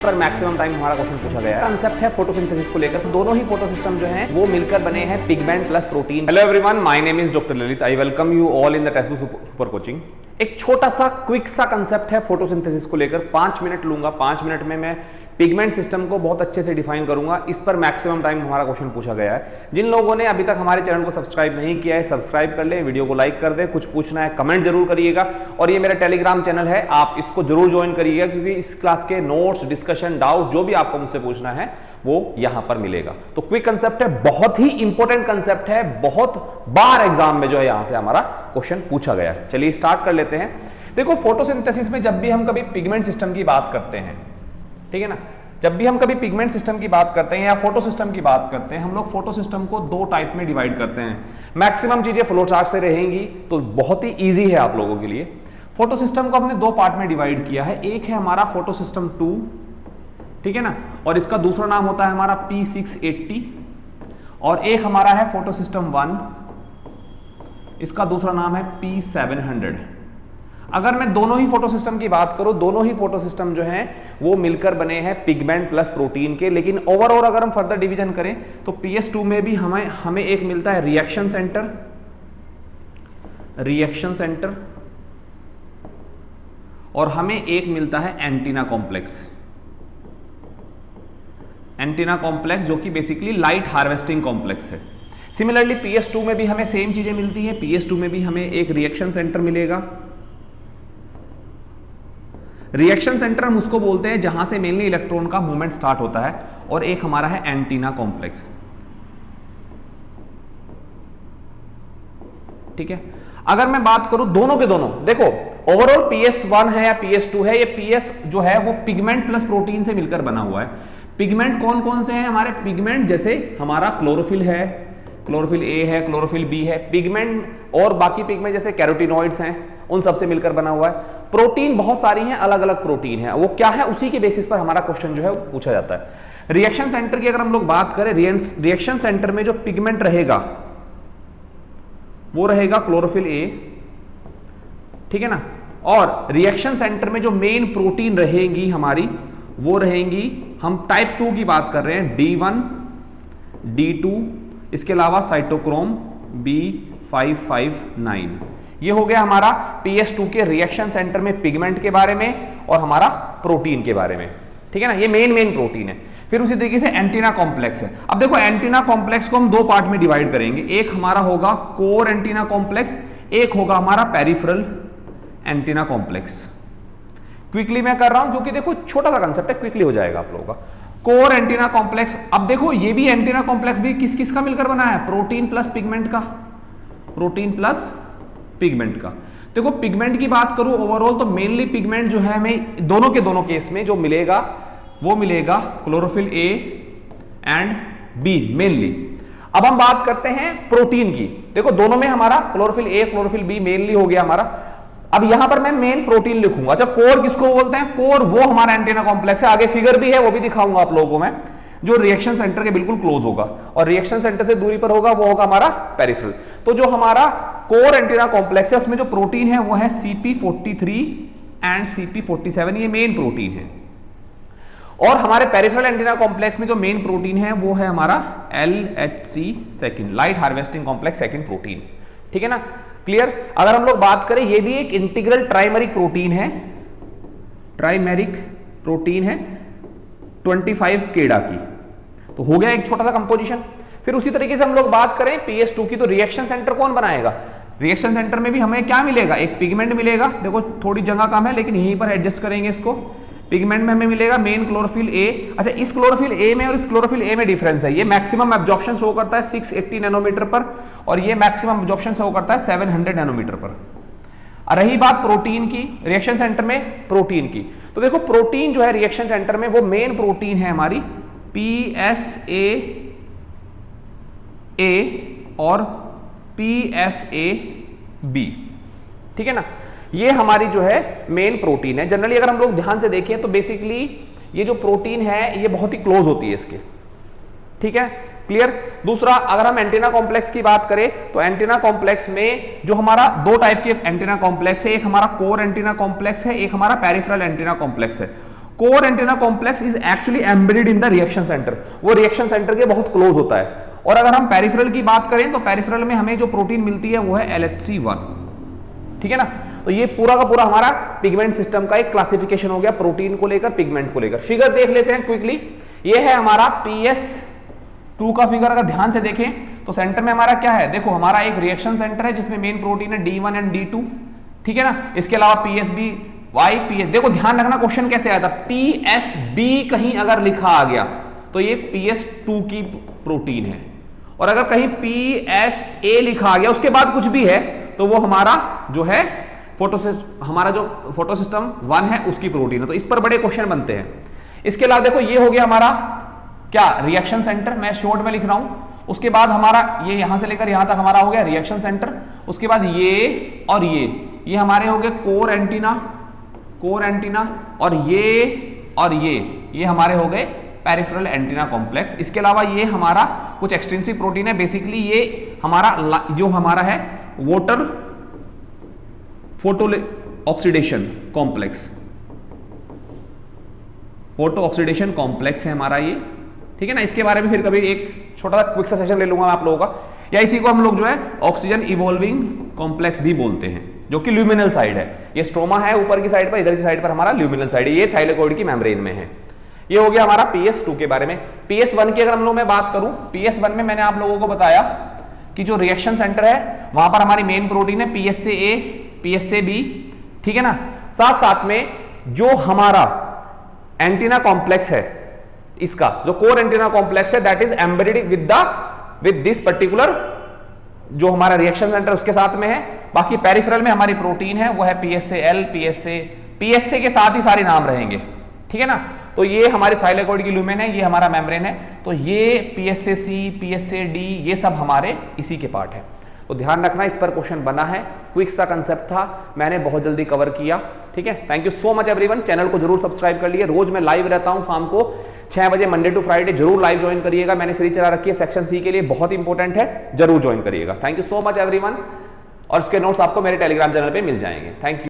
पर maximum time हमारा question पूछा गया है। कंसेप्ट है फोटोसिंथेसिस को लेकर, तो दोनों ही फोटो सिस्टम जो हैं वो मिलकर बने हैं pigment plus protein. Hello everyone, my name is doctor Lalit. I welcome you all in the text book super coaching. एक छोटा सा क्विक सा कंसेप्ट है फोटोसिंथेसिस को लेकर, 5 मिनट लूंगा। 5 मिनट में मैं पिगमेंट सिस्टम को बहुत अच्छे से डिफाइन करूंगा। इस पर मैक्सिमम टाइम हमारा क्वेश्चन पूछा गया है। जिन लोगों ने अभी तक हमारे चैनल को सब्सक्राइब नहीं किया है, सब्सक्राइब कर ले, वीडियो को लाइक कर दे। कुछ पूछना है कमेंट जरूर करिएगा। और ये मेरा टेलीग्राम चैनल है, आप इसको जरूर ज्वाइन करिएगा, क्योंकि इस क्लास के नोट्स, डिस्कशन, डाउट जो भी आपको मुझसे पूछना है वो यहां पर मिलेगा। तो क्विक कंसेप्ट है, बहुत ही इंपॉर्टेंट कंसेप्ट है, बहुत बार एग्जाम में जो है यहां से हमारा क्वेश्चन पूछा गया है। चलिए स्टार्ट कर लेते हैं। देखो, फोटोसिंथेसिस में जब भी हम कभी पिगमेंट सिस्टम की बात करते हैं, ठीक है ना, जब भी हम कभी पिगमेंट सिस्टम की बात करते हैं या फोटो सिस्टम की बात करते हैं, हम लोग फोटो सिस्टम को 2 टाइप में डिवाइड करते हैं। मैक्सिमम चीजें फ्लो चार्ट से रहेंगी, तो बहुत ही इजी है आप लोगों के लिए। फोटो सिस्टम को हमने 2 पार्ट में डिवाइड किया है। एक है हमारा फोटो सिस्टम 2, ठीक है ना, और इसका दूसरा नाम होता है हमारा P680, और एक हमारा है फोटो सिस्टम 1, इसका दूसरा नाम है P700। अगर मैं दोनों ही फोटो सिस्टम की बात करूं, दोनों ही फोटो सिस्टम जो हैं वो मिलकर बने हैं पिगमेंट प्लस प्रोटीन के। लेकिन ओवरऑल अगर हम फर्दर डिवीजन करें तो PS2 में भी हमें एक मिलता है रिएक्शन सेंटर, और हमें एक मिलता है एंटीना कॉम्प्लेक्स, जो कि बेसिकली लाइट हार्वेस्टिंग कॉम्प्लेक्स है। सिमिलरली PS2 में भी हमें सेम चीजें मिलती हैं। PS2 में भी हमें एक रिएक्शन सेंटर मिलेगा। रिएक्शन सेंटर हम उसको बोलते हैं जहां से मेनली इलेक्ट्रॉन का मूवमेंट स्टार्ट होता है, और एक हमारा है एंटीना कॉम्प्लेक्स, ठीक है। अगर मैं बात करूं दोनों के दोनों, देखो ओवरऑल PS1 है या PS2 है, ये PS जो है वो पिगमेंट प्लस प्रोटीन से मिलकर बना हुआ है। पिगमेंट कौन कौन से हैं हमारे पिगमेंट? जैसे हमारा क्लोरोफिल है, क्लोरोफिल A है, क्लोरोफिल B है। पिगमेंट और बाकी पिगमेंट जैसे कैरोटिनॉइड्स हैं, उन सबसे मिलकर बना हुआ है। प्रोटीन बहुत सारी हैं, अलग अलग प्रोटीन है। वो क्या है, उसी के बेसिस पर हमारा क्वेश्चन जो है पूछा जाता है। रिएक्शन सेंटर की अगर हम लोग बात करें, रिएक्शन सेंटर में जो पिगमेंट रहेगा वो रहेगा क्लोरोफिल A, ठीक है ना। और रिएक्शन सेंटर में जो मेन प्रोटीन रहेंगी हमारी, वो रहेंगी, हम टाइप 2 की बात कर रहे हैं, D1, D2, इसके अलावा साइटोक्रोम B559। ये हो गया हमारा PS2 के रिएक्शन सेंटर में पिगमेंट के बारे में और हमारा प्रोटीन के बारे में, ठीक है ना। ये मेन प्रोटीन है। फिर उसी तरीके से एंटीना कॉम्प्लेक्स है। अब देखो, एंटीना कॉम्प्लेक्स को हम 2 पार्ट में डिवाइड करेंगे। एक हमारा होगा कोर एंटीना कॉम्प्लेक्स, एक होगा हमारा पेरिफेरल एंटीना कॉम्प्लेक्स। क्विकली मैं कर रहा हूं क्योंकि देखो छोटा सा कंसेप्ट है, क्विकली हो जाएगा आप लोगों का। कोर एंटीना कॉम्प्लेक्स, अब देखो ये भी एंटीना कॉम्प्लेक्स भी किस किस का मिलकर बना है? प्रोटीन प्लस पिगमेंट का, प्रोटीन प्लस पिगमेंट का। देखो पिगमेंट की बात करूं ओवरऑल, तो मेनली पिगमेंट जो है हमें दोनों के दोनों केस में जो मिलेगा वो मिलेगा chlorophyll A and B mainly. अब हम बात करते हैं प्रोटीन की। देखो दोनों में हमारा chlorophyll A, chlorophyll B mainly हो गया हमारा। अब यहां पर मैं मेन प्रोटीन लिखूंगा। अच्छा, कोर किसको बोलते हैं? कोर वो हमारा एंटीना कॉम्प्लेक्स है। आगे फिगर भी है, वो भी दिखाऊंगा आप लोगों को मैं, जो रिएक्शन सेंटर के बिल्कुल क्लोज होगा और रिएक्शन सेंटर से दूरी पर होगा, वो होगा हमारा पेरिफेरल। तो जो हमारा कोर एंटीना कॉम्प्लेक्स है उसमें जो प्रोटीन है वो है CP43 एंड CP47, ये मेन प्रोटीन है। और हमारे पेरिफेरल एंटीना कॉम्प्लेक्स में जो मेन प्रोटीन है वो है हमारा LHC second, light harvesting complex second protein, ठीक है ना। क्लियर? अगर हम लोग बात करें, ये भी एक इंटीग्रल ट्राइमेरिक प्रोटीन है, 25 केडा की। तो हो गया एक छोटा सा कंपोजिशन। फिर उसी तरीके से हम लोग बात करें PS2 की, तो रिएक्शन सेंटर कौन बनाएगा? रिएक्शन सेंटर में भी हमें क्या मिलेगा? एक पिगमेंट मिलेगा। देखो थोड़ी जगह कम है, लेकिन यहीं पर एडजस्ट करेंगे इसको। पिगमेंट में हमें मिलेगा मेन क्लोरोफिल A। अच्छा, इस क्लोरोफिल A में और इस क्लोरोफिल A में डिफरेंस है। ये मैक्सिमम एब्जॉर्प्शन शो करता है 680 नैनोमीटर पर, और ये मैक्सिमम एब्जॉर्प्शन शो करता है 700 नैनोमीटर पर। रही बात प्रोटीन की, रिएक्शन सेंटर में प्रोटीन की, तो देखो प्रोटीन जो है रिएक्शन सेंटर में वो मेन प्रोटीन है हमारी PSA और PSAB, ठीक है ना। ये हमारी जो है मेन प्रोटीन है। जनरली अगर हम लोग ध्यान से देखें तो बेसिकली ये जो प्रोटीन है ये बहुत ही क्लोज होती है इसके, ठीक है। क्लियर? दूसरा, अगर हम एंटीना कॉम्प्लेक्स की बात करें तो एंटीना कॉम्प्लेक्स में जो हमारा 2 टाइप के एंटीना कॉम्प्लेक्स है, एक हमारा कोर एंटीना कॉम्प्लेक्स है, एक हमारा पेरिफेरल एंटीना कॉम्प्लेक्स है। Core antenna complex is actually embedded in the reaction centre, वो रिएक्शन सेंटर के बहुत क्लोज होता है। और अगर हम पेरिफेरल की बात करें तो पेरिफेरल में हमें जो प्रोटीन मिलती है वो है LHC1, ठीक है ना। तो ये पूरा का पूरा हमारा पिगमेंट सिस्टम का एक क्लासिफिकेशन हो गया, प्रोटीन को लेकर, पिगमेंट को लेकर। फिगर देख लेते हैं क्विकली। ये है हमारा PS2 का फिगर। अगर ध्यान से देखें तो सेंटर में हमारा क्या है, देखो हमारा एक रिएक्शन सेंटर है जिसमें मेन प्रोटीन है D1 एंड D2, ठीक है ना। इसके अलावा PSB YPS, देखो ध्यान रखना क्वेश्चन कैसे आया था, PSB कहीं अगर लिखा आ गया तो ये PS2 की प्रोटीन है, और अगर कहीं PSA लिखा आ गया उसके बाद कुछ भी है तो वो हमारा जो है हमारा जो फोटो सिस्टम 1 है उसकी प्रोटीन है। तो इस पर बड़े क्वेश्चन बनते हैं। इसके अलावा देखो ये हो गया हमारा क्या, रिएक्शन सेंटर, मैं शॉर्ट में लिख रहा हूं। उसके बाद हमारा ये यहां से लेकर यहां तक हमारा हो गया रिएक्शन सेंटर। उसके बाद ये और ये हमारे हो गए कोर एंटीना, और ये हमारे हो गए पेरिफेरल एंटीना कॉम्प्लेक्स। इसके अलावा ये हमारा कुछ एक्सटेंसिव प्रोटीन है, बेसिकली ये हमारा जो हमारा है water photo oxidation complex, photo oxidation complex है हमारा ये, ठीक है ना। इसके बारे में फिर कभी एक छोटा सा क्विक सा सेशन ले लूंगा आप लोगों का। या इसी को हम लोग जो है ऑक्सीजन इवॉल्विंग कॉम्प्लेक्स भी बोलते हैं, जो कि ल्यूमिनल साइड है। ये स्ट्रोमा है ऊपर की साइड पर, इधर की साइड पर हमारा ल्यूमिनल साइड है, ये थाइलेकोइड की मेम्ब्रेन में है। ये हो गया हमारा PS2 के बारे में। PS1 की अगर हम लोग मैं बात करूं, PS1 में मैंने आप लोगों को बताया कि जो रिएक्शन सेंटर है वहां पर हमारी मेन प्रोटीन है PSA, PSAB, ठीक है ना। साथ साथ में जो हमारा एंटीना कॉम्प्लेक्स है, इसका जो कोर एंटीना कॉम्प्लेक्स है that is embedded with this particular जो हमारा रिएक्शन सेंटर उसके साथ में है। बाकी पेरिफेरल में हमारी प्रोटीन है वो है PSAL, PSA के साथ ही सारे नाम रहेंगे, ठीक है ना। तो ये हमारी थाइलेकोइड की लुमेन है, ये हमारा मेम्ब्रेन है। तो ये PSAC, PSAD ये सब हमारे इसी के पार्ट है। तो ध्यान रखना, इस पर क्वेश्चन बना है, क्विक सा कंसेप्ट था, मैंने बहुत जल्दी कवर किया, ठीक है। Thank you so much everyone. Channel को जरूर सब्सक्राइब कर लिए। रोज मैं लाइव रहता हूं शाम को 6 बजे, मंडे टू फ्राइडे। जरूर लाइव ज्वाइन करिएगा, मैंने सीरीज चला रखी है सेक्शन सी के लिए, बहुत इंपॉर्टेंट है, जरूर ज्वाइन करिएगा। Thank you so much everyone. और इसके नोट्स आपको मेरे टेलीग्राम चैनल पे मिल जाएंगे। Thank you.